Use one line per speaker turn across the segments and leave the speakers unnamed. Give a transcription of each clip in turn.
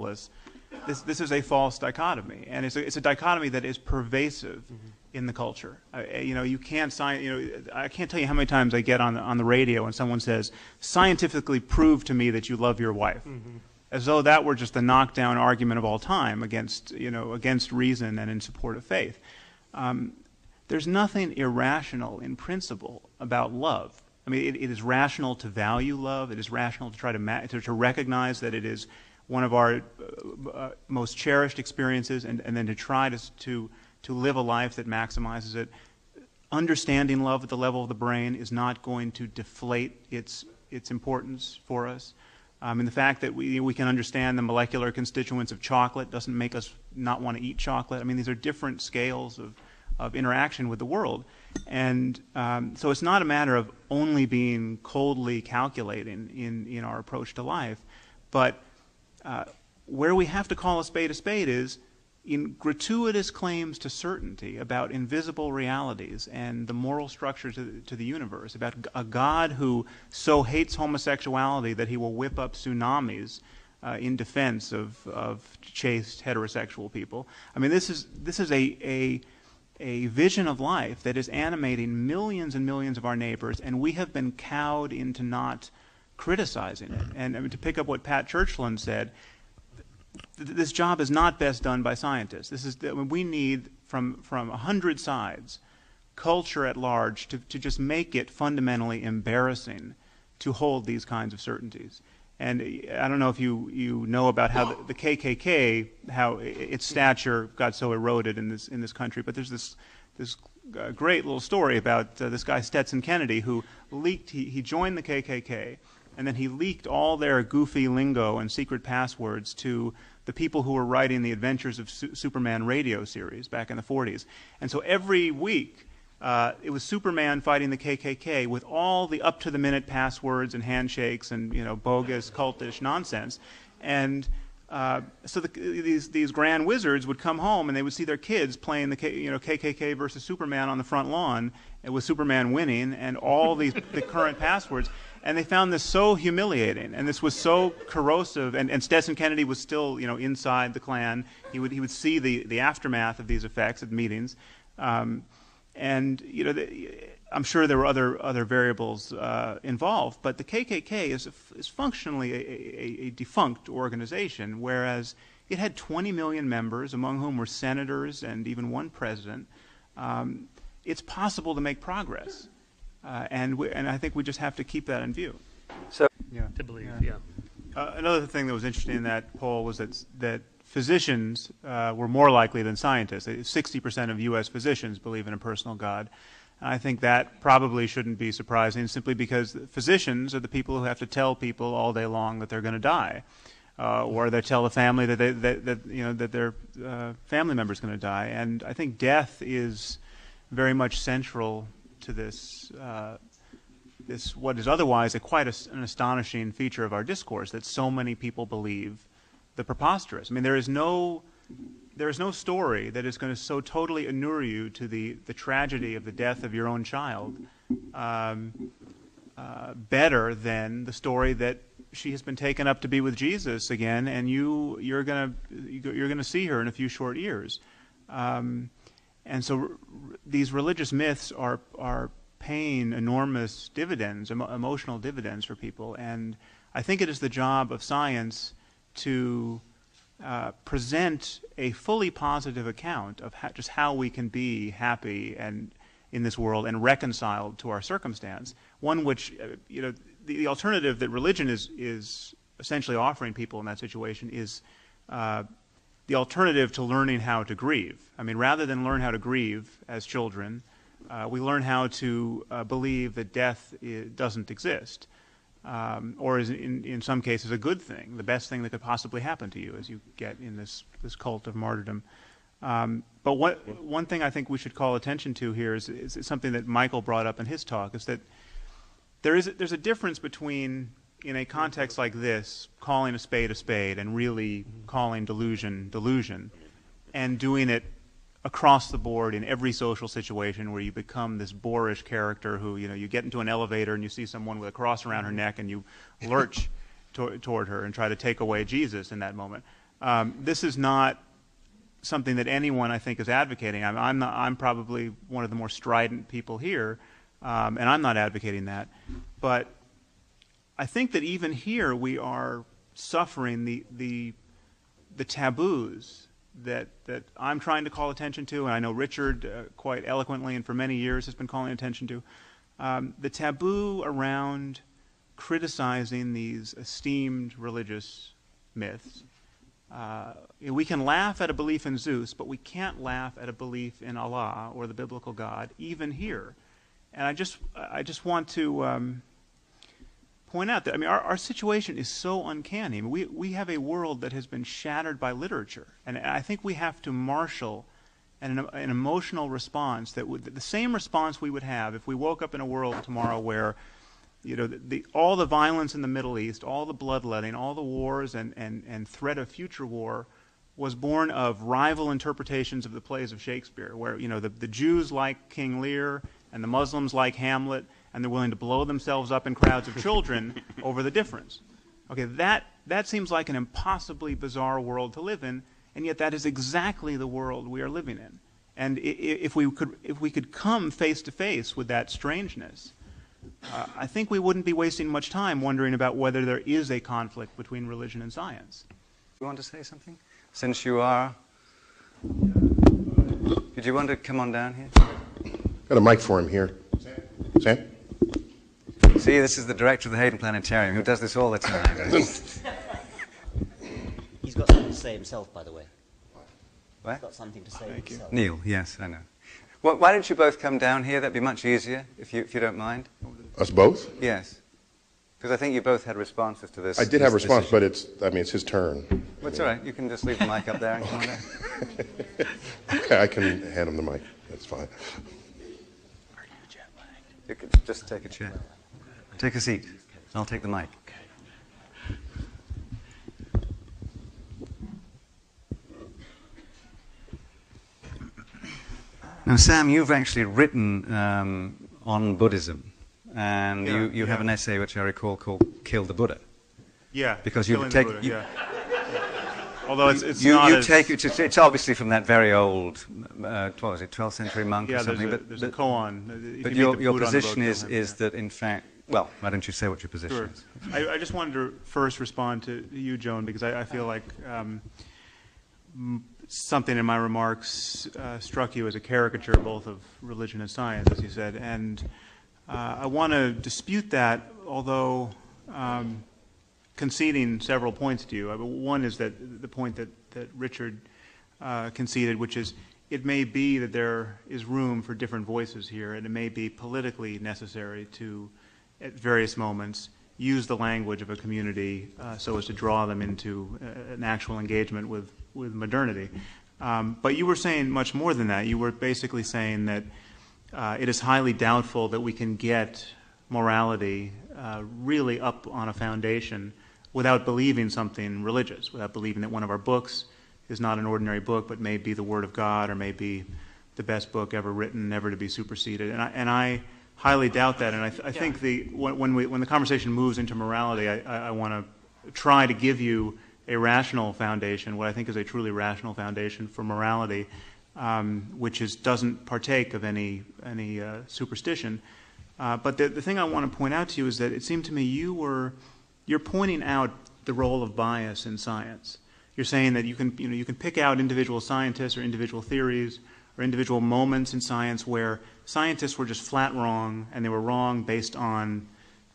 helpless. This is a false dichotomy, and it's a dichotomy that is pervasive in the culture. You can't I can't tell you how many times I get on the radio and someone says, "Scientifically prove to me that you love your wife," as though that were just the knockdown argument of all time against reason and in support of faith. There's nothing irrational in principle about love. I mean, it is rational to value love. It is rational to try to recognize that it is one of our most cherished experiences, and then to try to live a life that maximizes it. Understanding love at the level of the brain is not going to deflate its importance for us. And the fact that we can understand the molecular constituents of chocolate doesn't make us not want to eat chocolate. I mean, these are different scales of interaction with the world. And so it's not a matter of only being coldly calculating in our approach to life, but where we have to call a spade is in gratuitous claims to certainty about invisible realities and the moral structure to the universe, about a God who so hates homosexuality that he will whip up tsunamis in defense of chaste heterosexual people. I mean, this is a vision of life that is animating millions and millions of our neighbors, and we have been cowed into not criticizing it. And I mean, to pick up what Pat Churchland said, this job is not best done by scientists. We need from 100 sides, culture at large, to just make it fundamentally embarrassing to hold these kinds of certainties. And I don't know if you know about how the KKK, how its stature got so eroded in this country, but there's this great little story about this guy Stetson Kennedy who leaked. He joined the KKK, and then he leaked all their goofy lingo and secret passwords to the people who were writing the Adventures of Superman radio series back in the 40s. And so every week, it was Superman fighting the KKK with all the up-to-the-minute passwords and handshakes and bogus, cultish nonsense. And so these grand wizards would come home and they would see their kids playing the KKK versus Superman on the front lawn, with Superman winning and all the current passwords. And they found this so humiliating, and this was so corrosive. And Stetson Kennedy was still, inside the Klan. He would see the aftermath of these effects at meetings, and I'm sure there were other variables involved. But the KKK is functionally a defunct organization, whereas it had 20 million members, among whom were senators and even one president. It's possible to make progress. And I think we just have to keep that in view.
So,
To believe,
another thing that was interesting in that poll was that physicians were more likely than scientists. 60% of U.S. physicians believe in a personal God. And I think that probably shouldn't be surprising, simply because physicians are the people who have to tell people all day long that they're going to die, or they tell the family that their family member is going to die. And I think death is very much central to this what is otherwise quite an astonishing feature of our discourse, that so many people believe the preposterous. I mean, there is no story that is going to so totally inure you to the tragedy of the death of your own child better than the story that she has been taken up to be with Jesus again, and you're going to see her in a few short years. And so these religious myths are paying enormous dividends, emotional dividends for people. And I think it is the job of science to present a fully positive account of just how we can be happy and in this world and reconciled to our circumstance. One which, the alternative that religion is essentially offering people in that situation is the alternative to learning how to grieve. I mean, rather than learn how to grieve as children, we learn how to believe that death doesn't exist, or is in some cases a good thing, the best thing that could possibly happen to you as you get in this cult of martyrdom. But one thing I think we should call attention to here is something that Michael brought up in his talk, is that there's a difference between, in a context like this, calling a spade and really calling delusion, and doing it across the board in every social situation where you become this boorish character who, you get into an elevator and you see someone with a cross around her neck and you lurch toward her and try to take away Jesus in that moment. This is not something that anyone, I think, is advocating. I'm probably one of the more strident people here, and I'm not advocating that. But I think that even here we are suffering the taboos that I'm trying to call attention to, and I know Richard quite eloquently and for many years has been calling attention to, the taboo around criticizing these esteemed religious myths. We can laugh at a belief in Zeus, but we can't laugh at a belief in Allah or the biblical God, even here. And I just want to point out that, I mean, our situation is so uncanny. I mean, we have a world that has been shattered by literature, and I think we have to marshal an emotional response that the same response we would have if we woke up in a world tomorrow where, you know, all the violence in the Middle East, all the bloodletting, all the wars and threat of future war was born of rival interpretations of the plays of Shakespeare, where, you know, the Jews like King Lear and the Muslims like Hamlet, and they're willing to blow themselves up in crowds of children over the difference. Okay, that seems like an impossibly bizarre world to live in, and yet that is exactly the world we are living in. And if we could come face to face with that strangeness, I think we wouldn't be wasting much time wondering about whether there is a conflict between religion and science.
You want to say something? Since you are... Did you want to come on down here?
Got a mic for him here. Sam?
See, this is the director of the Hayden Planetarium who does this all the time.
He's got something to say himself, by the way.
What?
He's got something to say
Thank you.
himself.
Neil, yes, I know. Well, why don't you both come down here? That'd be much easier, if you don't mind.
Us both?
Yes. Because I think you both had responses to this.
I did have a response,
issue.
but it's his turn.
Well, it's all right. You can just leave the mic up there and come on down.
Okay, I can hand him the mic. That's fine.
You could just take a chair. Take a seat. I'll take the mic. Now, Sam, you've actually written on Buddhism, and you have an essay which I recall called "Kill the Buddha."
Yeah,
because you take.
Although it's
you
not
take it's obviously from that very old, what was it, 12th century monk or something.
There's a koan.
But your position is that, in fact, well, why don't you say what your position is?
I just wanted to first respond to you, Joan, because I feel like something in my remarks struck you as a caricature both of religion and science, as you said. And I want to dispute that, although conceding several points to you. One is that the point that Richard conceded, which is it may be that there is room for different voices here, and it may be politically necessary to, at various moments, use the language of a community so as to draw them into an actual engagement with modernity. But you were saying much more than that. You were basically saying that it is highly doubtful that we can get morality really up on a foundation without believing something religious, without believing that one of our books is not an ordinary book, but may be the Word of God, or may be the best book ever written, never to be superseded. And I highly doubt that. And I think when the conversation moves into morality, I want to try to give you a rational foundation, what I think is a truly rational foundation for morality, which doesn't partake of any superstition. But the thing I want to point out to you is that it seemed to me you're pointing out the role of bias in science. You're saying that you can pick out individual scientists or individual theories or individual moments in science where scientists were just flat wrong, and they were wrong based on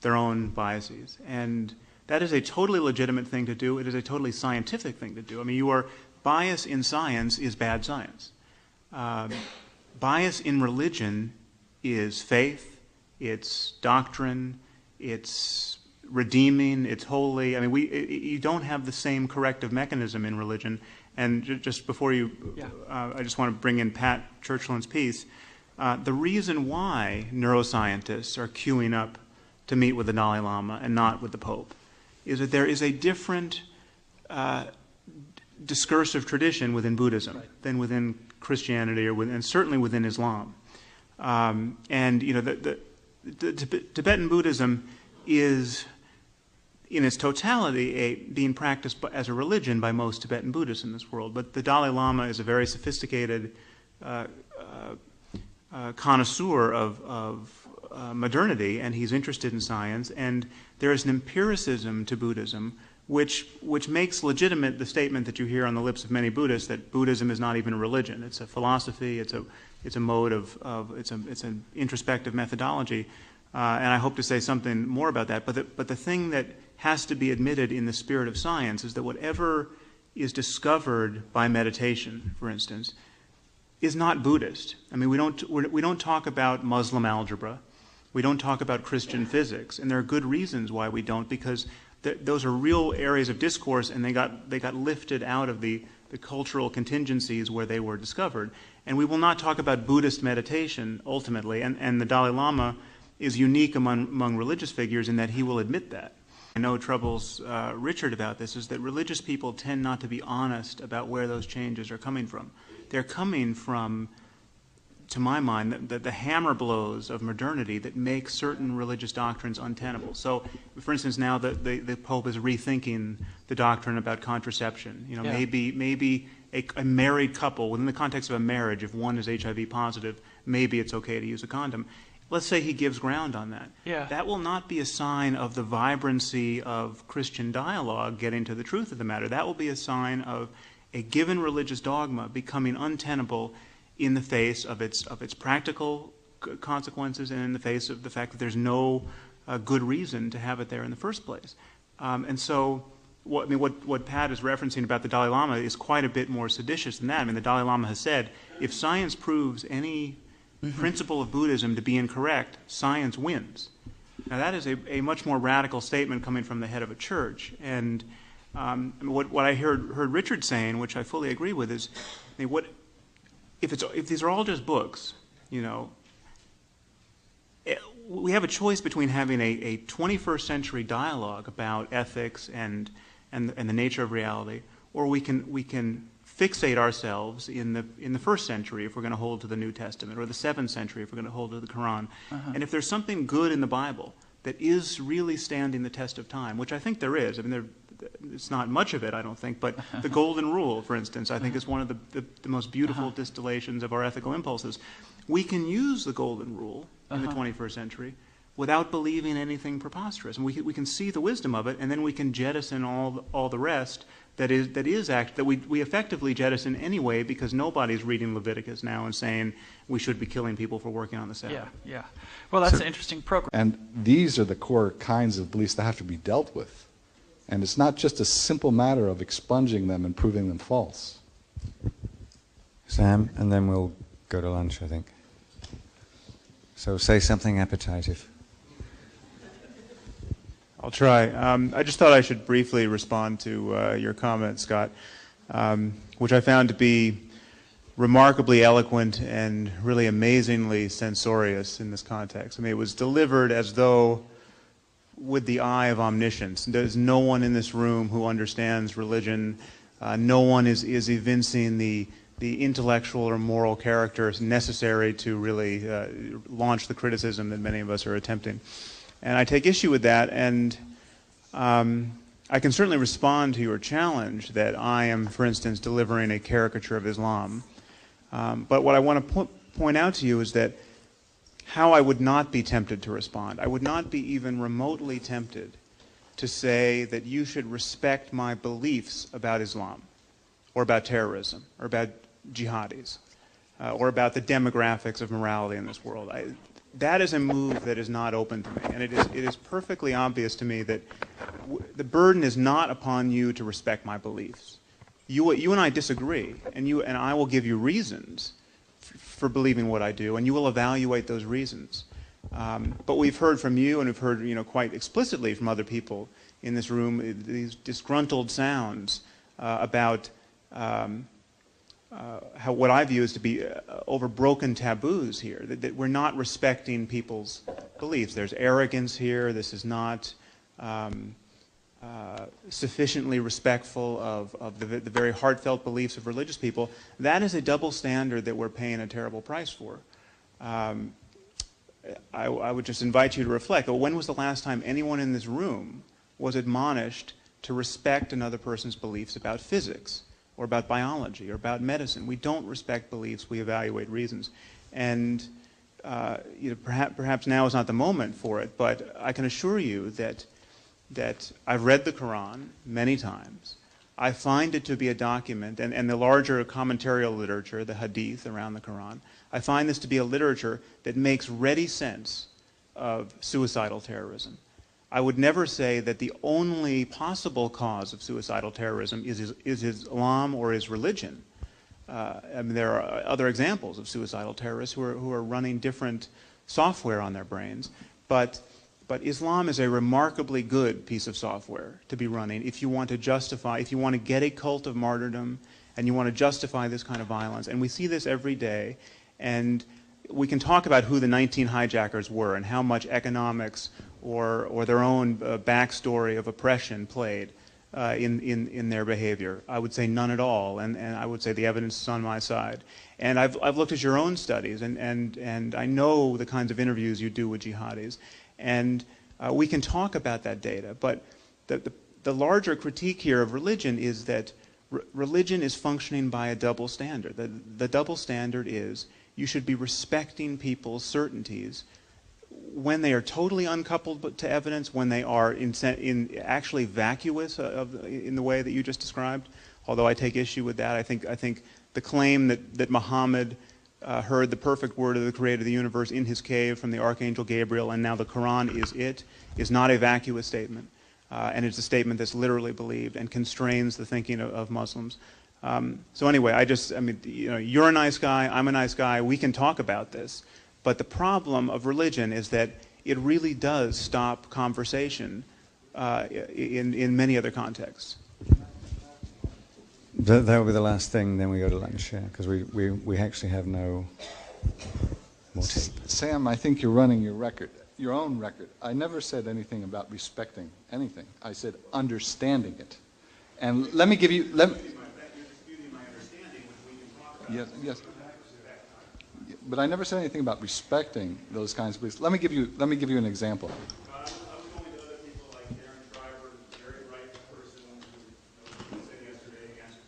their own biases. And that is a totally legitimate thing to do. It is a totally scientific thing to do. I mean, bias in science is bad science. Bias in religion is faith, it's doctrine, it's redeeming, it's holy. I mean, you don't have the same corrective mechanism in religion. And just before you, I just want to bring in Pat Churchland's piece. The reason why neuroscientists are queuing up to meet with the Dalai Lama and not with the Pope is that there is a different discursive tradition within Buddhism than within Christianity and certainly within Islam. And the Tibetan Buddhism is in its totality, being practiced as a religion by most Tibetan Buddhists in this world. But the Dalai Lama is a very sophisticated connoisseur of modernity, and he's interested in science. And there is an empiricism to Buddhism which makes legitimate the statement that you hear on the lips of many Buddhists that Buddhism is not even a religion. It's a philosophy. It's a mode it's an introspective methodology. And I hope to say something more about that. But the thing that has to be admitted in the spirit of science is that whatever is discovered by meditation, for instance, is not Buddhist. I mean, we don't talk about Muslim algebra. We don't talk about Christian physics, and there are good reasons why we don't, because those are real areas of discourse, and they got lifted out of the cultural contingencies where they were discovered. And we will not talk about Buddhist meditation ultimately, and the Dalai Lama is unique among religious figures in that he will admit that. I know troubles Richard about this is that religious people tend not to be honest about where those changes are coming from. They're coming from, to my mind, the hammer blows of modernity that make certain religious doctrines untenable. So, for instance, now the Pope is rethinking the doctrine about contraception. You know, maybe a married couple, within the context of a marriage, if one is HIV positive, maybe it's okay to use a condom. Let's say he gives ground on that.
Yeah.
That will not be a sign of the vibrancy of Christian dialogue getting to the truth of the matter. That will be a sign of a given religious dogma becoming untenable in the face of its practical consequences and in the face of the fact that there's no good reason to have it there in the first place. And so what Pat is referencing about the Dalai Lama is quite a bit more seditious than that. I mean, the Dalai Lama has said, if science proves any principle of Buddhism to be incorrect, science wins. Now that is a much more radical statement coming from the head of a church. And what I heard Richard saying, which I fully agree with, is if these are all just books, you know, we have a choice between having a 21st century dialogue about ethics and the nature of reality, or we can fixate ourselves in the first century if we're going to hold to the New Testament, or the 7th century if we're going to hold to the Quran. And if there's something good in the Bible that is really standing the test of time, which I think there is. I mean, it's not much of it, I don't think, but the Golden Rule, for instance, I think is one of the most beautiful distillations of our ethical impulses. We can use the Golden Rule in the 21st century without believing anything preposterous. And we can see the wisdom of it, and then we can jettison all the rest that we effectively jettison anyway, because nobody's reading Leviticus now and saying we should be killing people for working on the Sabbath.
Yeah. Well, that's an interesting program.
And these are the core kinds of beliefs that have to be dealt with. And it's not just a simple matter of expunging them and proving them false.
Sam, and then we'll go to lunch, I think. So say something appetitive.
I'll try. I just thought I should briefly respond to your comment, Scott, which I found to be remarkably eloquent and really amazingly censorious in this context. I mean, it was delivered as though with the eye of omniscience. There's no one in this room who understands religion. No one is evincing the intellectual or moral character necessary to really launch the criticism that many of us are attempting. And I take issue with that, and I can certainly respond to your challenge that I am, for instance, delivering a caricature of Islam. But what I want to point out to you is that how I would not be tempted to respond. I would not be even remotely tempted to say that you should respect my beliefs about Islam, or about terrorism, or about jihadis, or about the demographics of morality in this world. That is a move that is not open to me, and it is perfectly obvious to me that the burden is not upon you to respect my beliefs. You and I disagree, and I will give you reasons for believing what I do, and you will evaluate those reasons. But we've heard from you, and we've heard quite explicitly from other people in this room these disgruntled sounds about how what I view as to be over broken taboos here, that we're not respecting people's beliefs. There's arrogance here. This is not sufficiently respectful of the very heartfelt beliefs of religious people. That is a double standard that we're paying a terrible price for. I would just invite you to reflect. When was the last time anyone in this room was admonished to respect another person's beliefs about physics or about biology or about medicine. We don't respect beliefs, we evaluate reasons. And perhaps now is not the moment for it, but I can assure you that I've read the Quran many times. I find it to be a document, and the larger commentarial literature, the hadith around the Quran, I find this to be a literature that makes ready sense of suicidal terrorism. I would never say that the only possible cause of suicidal terrorism is Islam or is religion. I mean, there are other examples of suicidal terrorists who are running different software on their brains, but Islam is a remarkably good piece of software to be running if you want to justify, if you want to get a cult of martyrdom and you want to justify this kind of violence. And we see this every day, and we can talk about who the 19 hijackers were and how much economics or their own backstory of oppression played in their behavior. I would say none at all, and I would say the evidence is on my side. And I've looked at your own studies, and I know the kinds of interviews you do with jihadis, and we can talk about that data. But the larger critique here of religion is that religion is functioning by a double standard. The double standard is you should be respecting people's certainties when they are totally uncoupled to evidence, when they are actually vacuous in the way that you just described, although I take issue with that. I think the claim that Muhammad heard the perfect word of the creator of the universe in his cave from the Archangel Gabriel, and now the Quran is not a vacuous statement. And it's a statement that's literally believed and constrains the thinking of Muslims. So anyway, you're a nice guy, I'm a nice guy, we can talk about this. But the problem of religion is that it really does stop conversation in many other contexts.
That will be the last thing, then we go to lunch, because we actually have no more tape.
Sam, I think you're running your own record. I never said anything about respecting anything. I said understanding it. And let me give you... Yes. But I never said anything about respecting those kinds of beliefs. Let me give you an example.
I was going to other people like Darren Shriver, a very right person who said yesterday against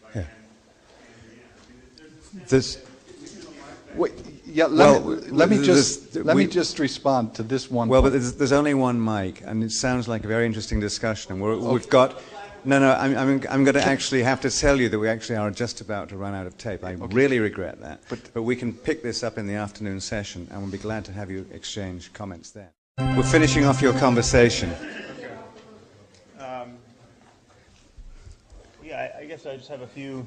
Let me just respond to this one.
Well, but there's only one mic, and it sounds like a very interesting discussion. And we've got. No, I'm going to actually have to tell you that we actually are just about to run out of tape. I really regret that. But we can pick this up in the afternoon session, and we'll be glad to have you exchange comments there. We're finishing off your conversation.
I guess I just have a few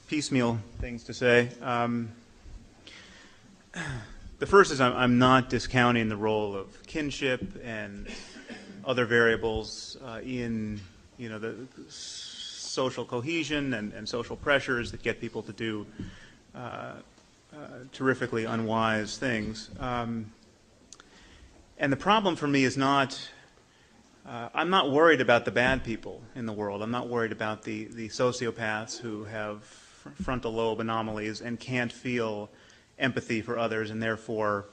piecemeal things to say. The first is I'm not discounting the role of kinship and other variables in the social cohesion and social pressures that get people to do terrifically unwise things. And the problem for me is not, I'm not worried about the bad people in the world. I'm not worried about the sociopaths who have frontal lobe anomalies and can't feel empathy for others and therefore,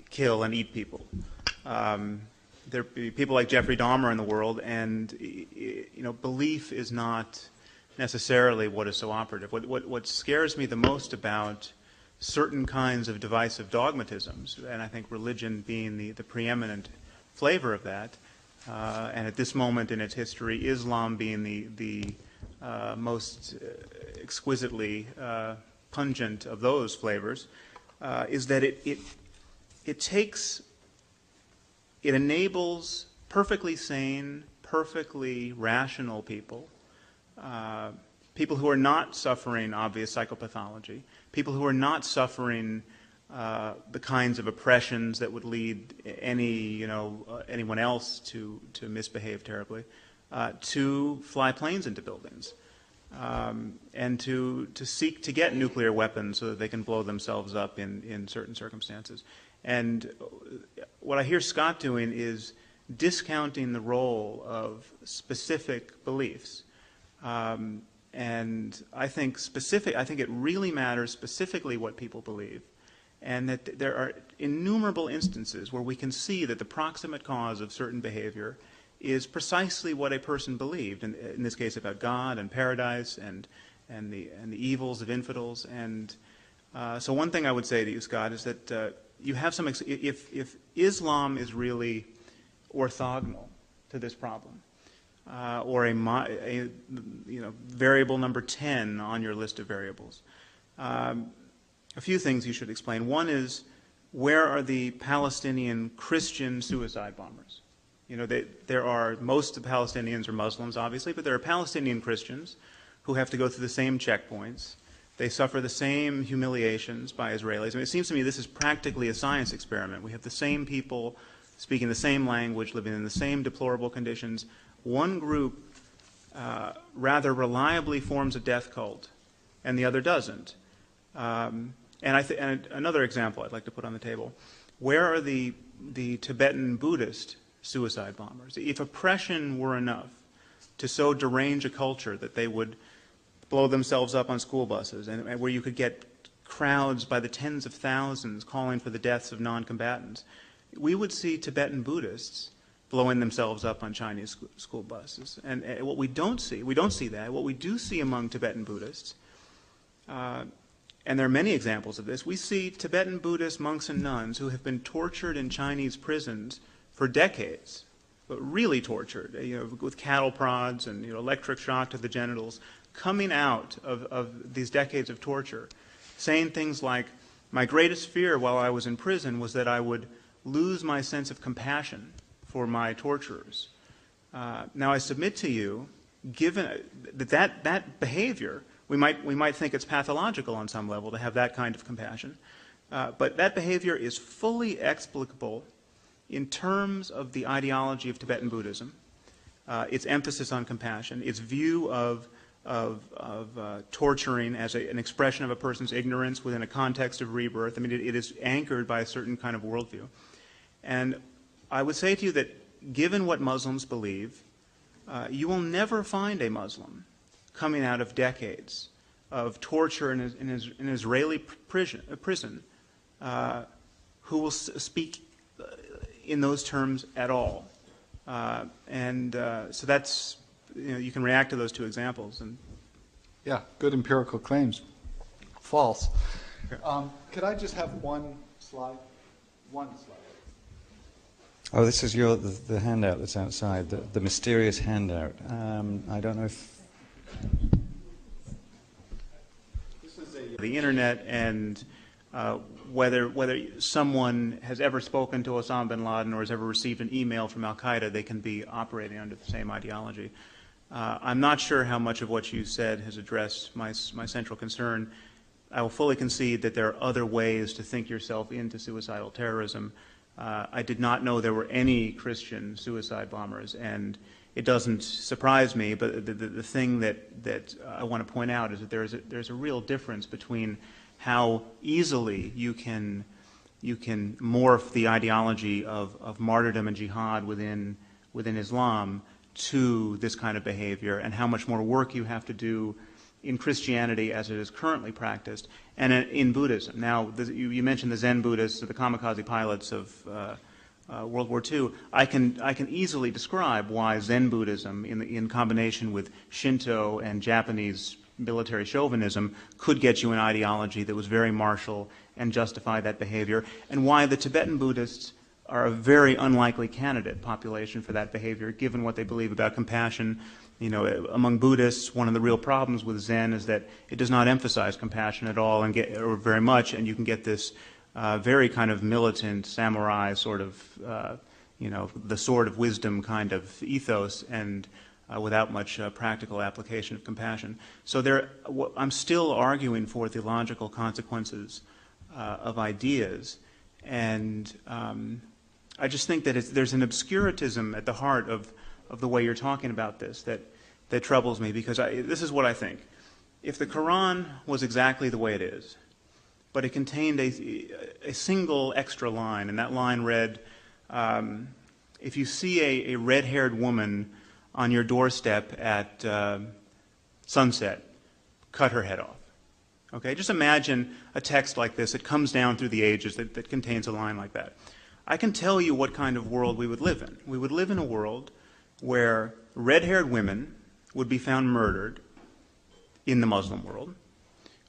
kill and eat people. There are people like Jeffrey Dahmer in the world, and belief is not necessarily what is so operative. What scares me the most about certain kinds of divisive dogmatisms, and I think religion being the preeminent flavor of that, and at this moment in its history, Islam being the most exquisitely pungent of those flavors, is that it enables perfectly sane, perfectly rational people, people who are not suffering obvious psychopathology, people who are not suffering the kinds of oppressions that would lead anyone else to misbehave terribly, to fly planes into buildings, and to seek to get nuclear weapons so that they can blow themselves up in certain circumstances. And what I hear Scott doing is discounting the role of specific beliefs. And I think it really matters specifically what people believe. and that there are innumerable instances where we can see that the proximate cause of certain behavior is precisely what a person believed, in this case about God and paradise and the evils of infidels. And so one thing I would say to you, Scott, is that you have some, if Islam is really orthogonal to this problem, or a variable number 10 on your list of variables, a few things you should explain. One is, where are the Palestinian Christian suicide bombers? There are, most of the Palestinians are Muslims, obviously, but there are Palestinian Christians who have to go through the same checkpoints. They suffer the same humiliations by Israelis. I mean, it seems to me this is practically a science experiment. We have the same people speaking the same language, living in the same deplorable conditions. One group rather reliably forms a death cult, and the other doesn't. And another example I'd like to put on the table: where are the Tibetan Buddhist suicide bombers? If oppression were enough to so derange a culture that they would blow themselves up on school buses, and where you could get crowds by the tens of thousands calling for the deaths of non-combatants, we would see Tibetan Buddhists blowing themselves up on Chinese school buses. And what we don't see that. What we do see among Tibetan Buddhists, and there are many examples of this, we see Tibetan Buddhist monks and nuns who have been tortured in Chinese prisons for decades, but really tortured, with cattle prods and electric shock to the genitals, coming out of these decades of torture, saying things like, my greatest fear while I was in prison was that I would lose my sense of compassion for my torturers. Now I submit to you, given that behavior, we might think it's pathological on some level to have that kind of compassion, but that behavior is fully explicable in terms of the ideology of Tibetan Buddhism, its emphasis on compassion, its view of torturing as an expression of a person's ignorance within a context of rebirth. I mean, it is anchored by a certain kind of worldview. And I would say to you that given what Muslims believe, you will never find a Muslim coming out of decades of torture in an Israeli prison who will speak in those terms at all. So that's, you can react to those two examples. And
yeah, good empirical claims. False. Could I just have one slide? One slide.
Oh, this is the handout that's outside, the mysterious handout. I don't know if...
This is the internet, and whether someone has ever spoken to Osama bin Laden or has ever received an email from al-Qaeda, they can be operating under the same ideology. I'm not sure how much of what you said has addressed my central concern. I will fully concede that there are other ways to think yourself into suicidal terrorism. I did not know there were any Christian suicide bombers, and it doesn't surprise me, but the thing that I want to point out is that there's a real difference between how easily you can morph the ideology of martyrdom and jihad within Islam to this kind of behavior, and how much more work you have to do in Christianity as it is currently practiced, and in Buddhism. Now, you mentioned the Zen Buddhists, the kamikaze pilots of World War II. I can easily describe why Zen Buddhism, in combination with Shinto and Japanese military chauvinism, could get you an ideology that was very martial and justify that behavior, and why the Tibetan Buddhists are a very unlikely candidate population for that behavior, given what they believe about compassion. Among Buddhists, one of the real problems with Zen is that it does not emphasize compassion at all, or very much, and you can get this very kind of militant samurai sort of, the sword of wisdom kind of ethos, and without much practical application of compassion. So I'm still arguing for theological consequences of ideas, and I just think that there's an obscurantism at the heart of the way you're talking about this that troubles me, because this is what I think. If the Quran was exactly the way it is, but it contained a single extra line, and that line read, if you see a red-haired woman on your doorstep at sunset, cut her head off. Okay, just imagine a text like this that comes down through the ages that contains a line like that. I can tell you what kind of world we would live in. We would live in a world where red-haired women would be found murdered in the Muslim world.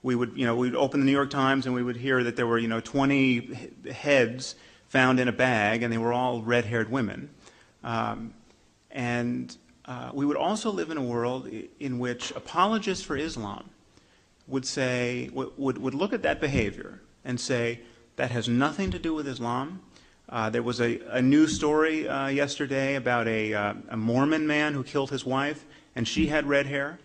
We would, we'd open the New York Times and we would hear that there were, 20 heads found in a bag, and they were all red-haired women. We would also live in a world in which apologists for Islam would say, would look at that behavior and say, that has nothing to do with Islam. There was a news story yesterday about a Mormon man who killed his wife, and she had red hair.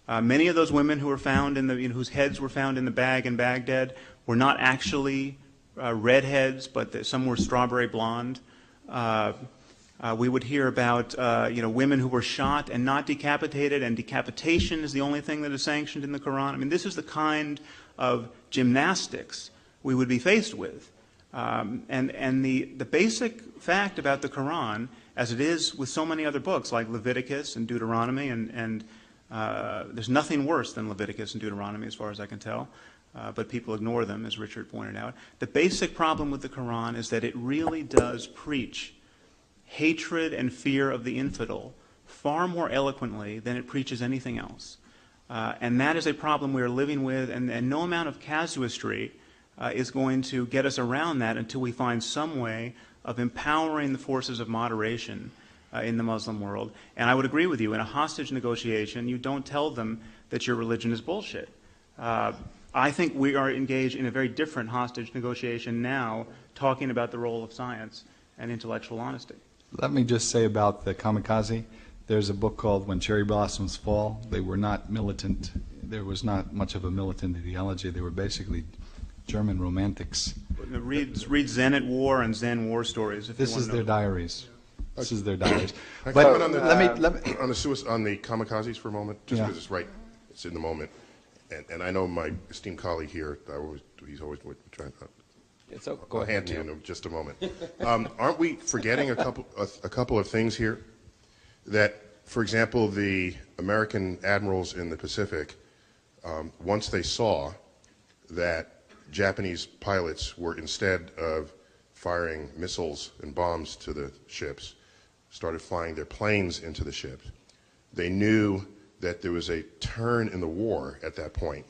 Many of those women who were found whose heads were found in the bag in Baghdad were not actually redheads, but some were strawberry blonde. We would hear about women who were shot and not decapitated, and decapitation is the only thing that is sanctioned in the Quran. I mean, this is the kind of gymnastics we would be faced with. And the basic fact about the Quran, as it is with so many other books like Leviticus and Deuteronomy, and there's nothing worse than Leviticus and Deuteronomy as far as I can tell, but people ignore them, as Richard pointed out. The basic problem with the Quran is that it really does preach hatred and fear of the infidel far more eloquently than it preaches anything else. And that is a problem we are living with, and no amount of casuistry is going to get us around that until we find some way of empowering the forces of moderation in the Muslim world. And I would agree with you, in a hostage negotiation, you don't tell them that your religion is bullshit. I think we are engaged in a very different hostage negotiation now, talking about the role of science and intellectual honesty.
Let me just say about the kamikaze. There's a book called When Cherry Blossoms Fall. They were not militant. There was not much of a militant ideology. They were basically German romantics.
Read Zen at War and Zen war stories. If
This
you want
is
to
their
know.
diaries. This is their diaries.
Can I
But
comment on the,
let me.
on the kamikazes for a moment, just
Yeah.
because it's right, it's in the moment, and I know my esteemed colleague here. He's always trying.
It's okay.
I'll hand to you in just a moment. Aren't we forgetting a couple of things here? That, for example, the American admirals in the Pacific, once they saw that Japanese pilots were, instead of firing missiles and bombs to the ships, started flying their planes into the ships, they knew that there was a turn in the war at that point,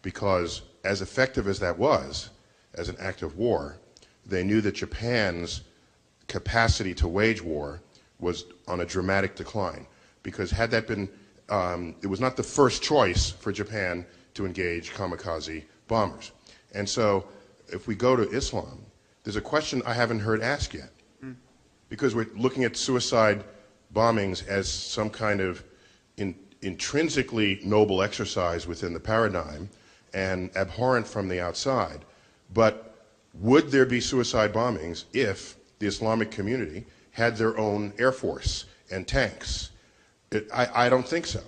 because as effective as that was, as an act of war, they knew that Japan's capacity to wage war was on a dramatic decline. Because had that been, it was not the first choice for Japan to engage kamikaze bombers. And so if we go to Islam, there's a question I haven't heard asked yet. Because we're looking at suicide bombings as some kind of intrinsically noble exercise within the paradigm and abhorrent from the outside. But would there be suicide bombings if the Islamic community had their own air force and tanks? I don't think so.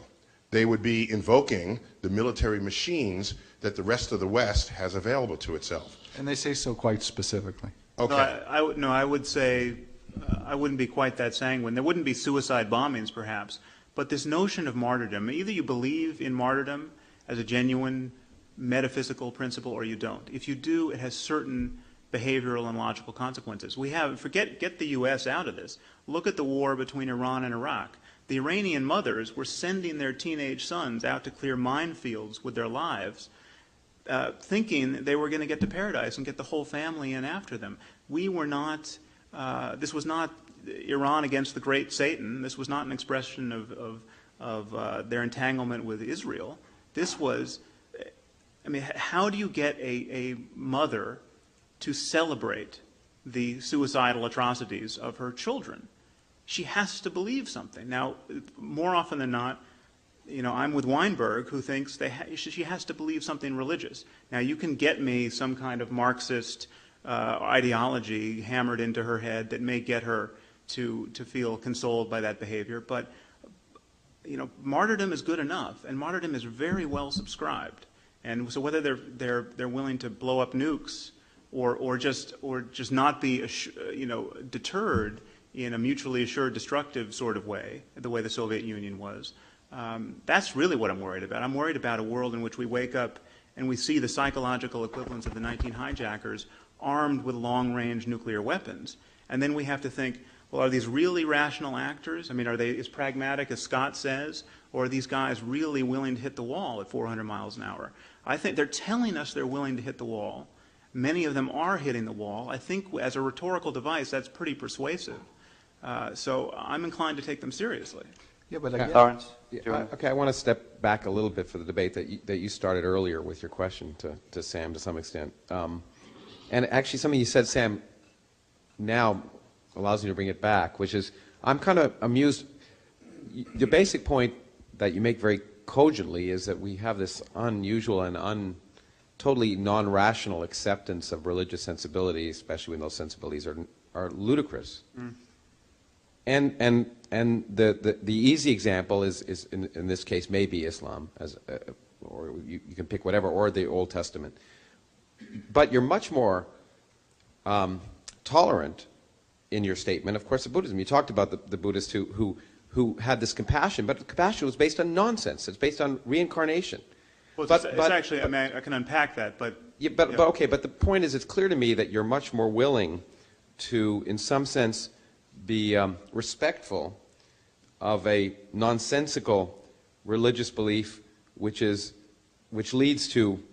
They would be invoking the military machines that the rest of the West has available to itself.
And they say so quite specifically.
Okay.
No, I would say I wouldn't be quite that sanguine. There wouldn't be suicide bombings, perhaps, but this notion of martyrdom, either you believe in martyrdom as a genuine metaphysical principle or you don't. If you do, it has certain behavioral and logical consequences. Get the U.S. out of this. Look at the war between Iran and Iraq. The Iranian mothers were sending their teenage sons out to clear minefields with their lives, thinking they were going to get to paradise and get the whole family in after them. We were not, this was not Iran against the great Satan. This was not an expression of their entanglement with Israel. This was, I mean, how do you get a mother to celebrate the suicidal atrocities of her children? She has to believe something. Now, more often than not, I'm with Weinberg, who thinks she has to believe something religious. Now, you can get me some kind of Marxist ideology hammered into her head that may get her to feel consoled by that behavior, but martyrdom is good enough, and martyrdom is very well subscribed. And so whether they're willing to blow up nukes or just not be deterred in a mutually assured destructive sort of way, the way the Soviet Union was, that's really what I'm worried about. I'm worried about a world in which we wake up and we see the psychological equivalents of the 19 hijackers armed with long-range nuclear weapons. And then we have to think, well, are these really rational actors? I mean, are they as pragmatic as Scott says, or are these guys really willing to hit the wall at 400 miles an hour? I think they're telling us they're willing to hit the wall. Many of them are hitting the wall. I think as a rhetorical device, that's pretty persuasive. So I'm inclined to take them seriously.
Yeah, but again,
Lawrence?
Okay, I want to step back a little bit for the debate that you started earlier with your question to Sam to some extent. And actually something you said, Sam, now allows me to bring it back, which is I'm kind of amused. The basic point that you make very cogently is that we have this unusual and totally non-rational acceptance of religious sensibility, especially when those sensibilities are ludicrous. Mm. And the easy example is in this case maybe Islam, or you can pick whatever, or the Old Testament. But you're much more tolerant in your statement, of course, of Buddhism. You talked about the Buddhists who had this compassion, but the compassion was based on nonsense. It's based on reincarnation.
Well, it's actually, I mean, I can unpack that, but...
Yeah, but okay, but the point is, it's clear to me that you're much more willing to, in some sense, be respectful of a nonsensical religious belief which leads to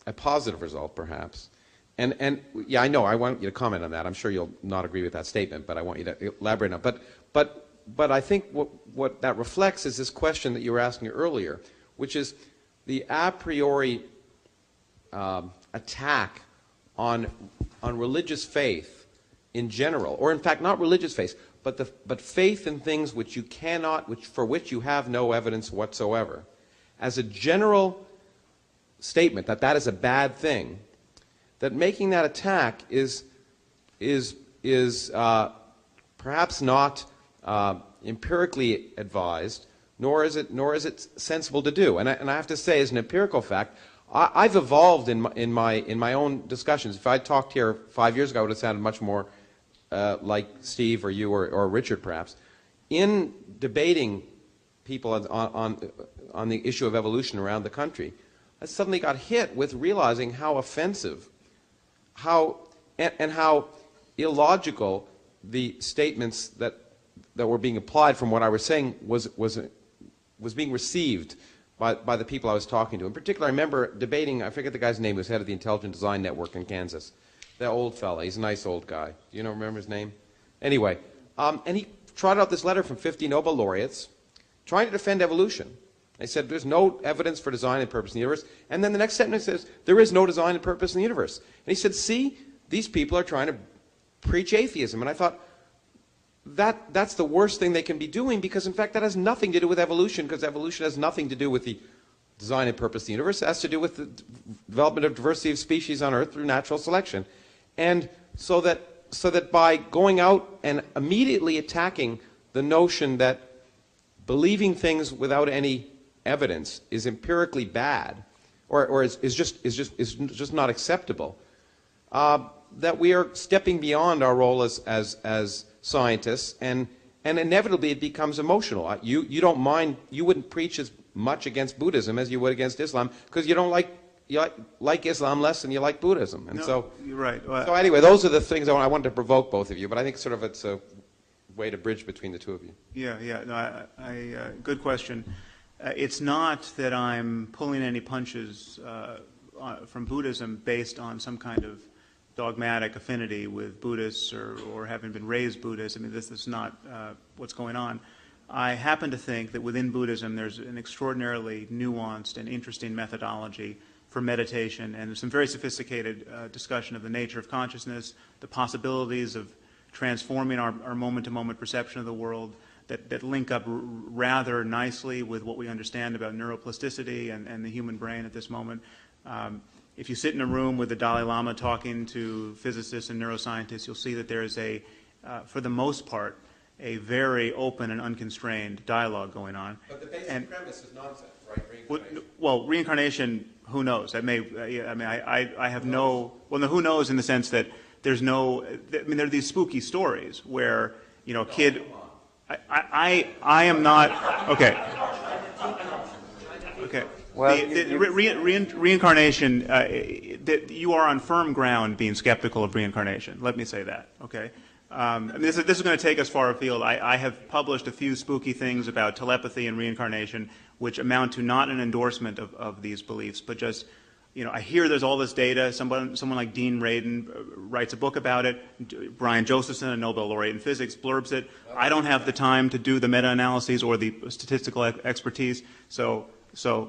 a positive result, perhaps. And yeah, I know, I want you to comment on that. I'm sure you'll not agree with that statement, but I want you to elaborate on it. But I think what that reflects is this question that you were asking earlier, which is the a priori attack on religious faith in general, or in fact not religious faith, but faith in things which you cannot, for which you have no evidence whatsoever, as a general statement that is a bad thing. That making that attack is perhaps not empirically advised, nor is it sensible to do. And I have to say, as an empirical fact, I've evolved in my own discussions. If I talked here 5 years ago, I would have sounded much more like Steve or you or Richard, perhaps. In debating people on the issue of evolution around the country, I suddenly got hit with realizing how offensive, how illogical the statements that were being applied from what I was saying was being received by the people I was talking to. In particular, I remember debating, I forget the guy's name, who was head of the Intelligent Design Network in Kansas. That old fella, he's a nice old guy. Do you remember his name? Anyway, and he trotted out this letter from 50 Nobel laureates trying to defend evolution. They said there's no evidence for design and purpose in the universe. And then the next sentence says there is no design and purpose in the universe. And he said, see, these people are trying to preach atheism. And I thought, that's the worst thing they can be doing, because in fact that has nothing to do with evolution, because evolution has nothing to do with the design and purpose of the universe. It has to do with the development of diversity of species on Earth through natural selection. And so that by going out and immediately attacking the notion that believing things without any evidence is empirically bad, or is just not acceptable, that we are stepping beyond our role as scientists, and inevitably it becomes emotional. You don't mind, you wouldn't preach as much against Buddhism as you would against Islam, because you don't like Islam less than you like Buddhism. And
no,
so
you're right. Well,
so anyway, those are the things I wanted to provoke both of you, but I think sort of it's a way to bridge between the two of you.
Yeah. No, good question. It's not that I'm pulling any punches from Buddhism based on some kind of dogmatic affinity with Buddhists or having been raised Buddhist. I mean, this is not what's going on. I happen to think that within Buddhism there's an extraordinarily nuanced and interesting methodology for meditation, and some very sophisticated discussion of the nature of consciousness, the possibilities of transforming our moment-to-moment perception of the world that link up rather nicely with what we understand about neuroplasticity and the human brain at this moment. If you sit in a room with the Dalai Lama talking to physicists and neuroscientists, you'll see that there is for the most part, a very open and unconstrained dialogue going on.
But the basic premise is nonsense, right? Reincarnation.
Well, reincarnation, who knows? I have no. Well, no, who knows in the sense that there's no. I mean, there are these spooky stories where a kid. I am not. Okay.
Well,
reincarnation, you are on firm ground being skeptical of reincarnation. Let me say that, okay? I mean, this is going to take us far afield. I have published a few spooky things about telepathy and reincarnation, which amount to not an endorsement of these beliefs, but just, you know, I hear there's all this data. Someone like Dean Radin writes a book about it. Brian Josephson, a Nobel laureate in physics, blurbs it. I don't have the time to do the meta-analyses or the statistical expertise, so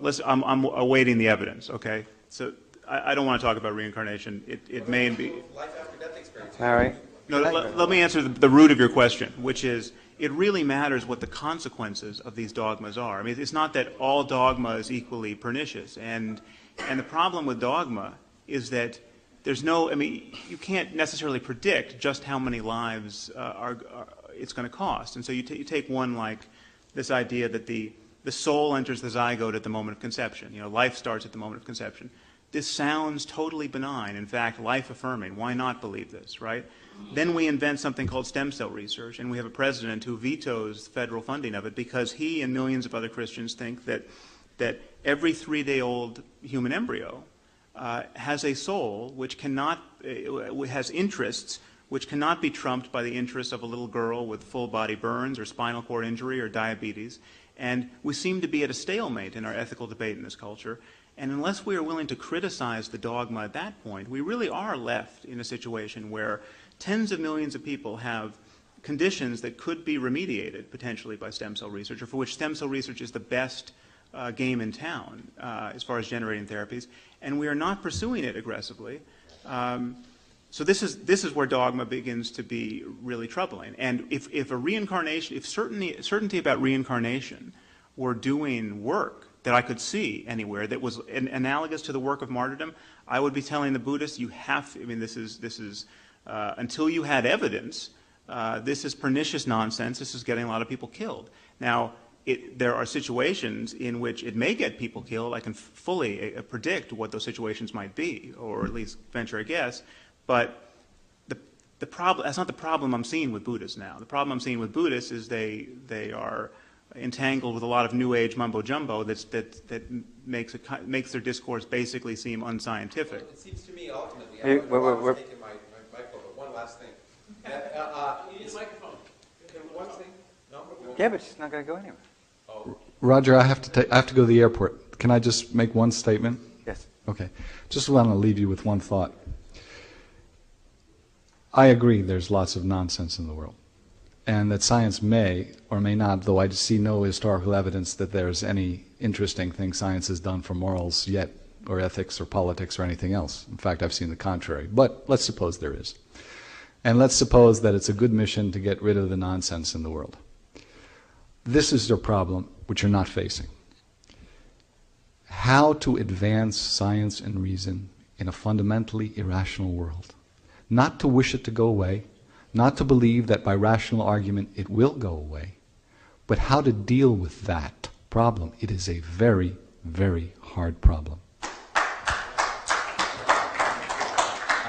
listen, I'm awaiting the evidence, okay? So I don't want to talk about reincarnation. It may be...
Life after death experience.
Harry?
No, let me answer the root of your question, which is it really matters what the consequences of these dogmas are. I mean, it's not that all dogma is equally pernicious. And the problem with dogma is that there's no... I mean, you can't necessarily predict just how many lives it's going to cost. And so you take one like this idea that the soul enters the zygote at the moment of conception. You know, life starts at the moment of conception. This sounds totally benign, in fact, life-affirming. Why not believe this, right? Then we invent something called stem cell research, and we have a president who vetoes federal funding of it because he and millions of other Christians think that every 3-day-old human embryo has a soul which cannot, has interests which cannot be trumped by the interests of a little girl with full-body burns or spinal cord injury or diabetes. And we seem to be at a stalemate in our ethical debate in this culture. And unless we are willing to criticize the dogma at that point, we really are left in a situation where tens of millions of people have conditions that could be remediated potentially by stem cell research, or for which stem cell research is the best game in town as far as generating therapies, and we are not pursuing it aggressively. So this is where dogma begins to be really troubling. And if a reincarnation, if certainty about reincarnation were doing work that I could see anywhere that was analogous to the work of martyrdom, I would be telling the Buddhists, you have, I mean, this is until you had evidence, this is pernicious nonsense. This is getting a lot of people killed. Now, there are situations in which it may get people killed. I can fully predict what those situations might be, or at least venture a guess. But the problem, that's not the problem I'm seeing with Buddhists now. The problem I'm seeing with Buddhists is they are entangled with a lot of New Age mumbo-jumbo that makes their discourse basically seem unscientific.
Well, it seems to me ultimately,
Hey,
we're taking my microphone, but one last thing. You need a microphone. One thing? No?
Yeah, but it's not going to go anywhere.
Oh.
Roger, I have to go to the airport. Can I just make one statement?
Yes.
Okay. Just want to leave you with one thought. I agree there's lots of nonsense in the world, and that science may or may not, though I see no historical evidence that there's any interesting thing science has done for morals yet, or ethics or politics or anything else. In fact, I've seen the contrary. But let's suppose there is. And let's suppose that it's a good mission to get rid of the nonsense in the world. This is your problem, which you're not facing. How to advance science and reason in a fundamentally irrational world. Not to wish it to go away, not to believe that by rational argument it will go away, but how to deal with that problem. It is a very, very hard problem. I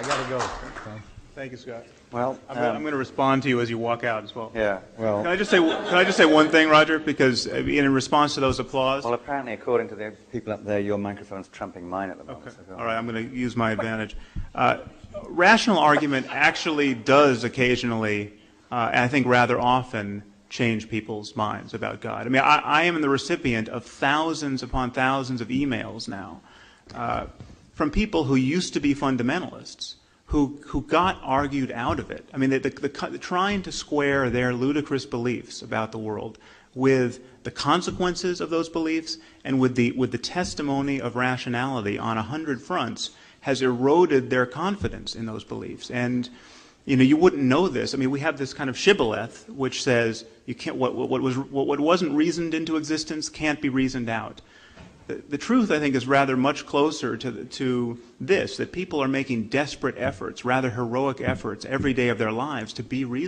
got to go. Okay.
Thank you, Scott.
Well,
I'm going to respond to you as you walk out as well.
yeah. Well,
Can I just say one thing, Roger? Because in response to those applause.
well, apparently, according to the people up there, your microphone's trumping mine at the moment.
Okay.
So go on.
All right. I'm going to use my advantage. Rational argument actually does occasionally, and I think rather often, change people's minds about God. I mean, I am the recipient of thousands upon thousands of emails now from people who used to be fundamentalists, who got argued out of it. I mean, trying to square their ludicrous beliefs about the world with the consequences of those beliefs and with the testimony of rationality on 100 fronts has eroded their confidence in those beliefs. And you wouldn't know this. I mean, we have this kind of shibboleth which says you can't what wasn't reasoned into existence can't be reasoned out. The truth, I think, is rather much closer to this, that people are making desperate efforts, rather heroic efforts every day of their lives to be reasonable.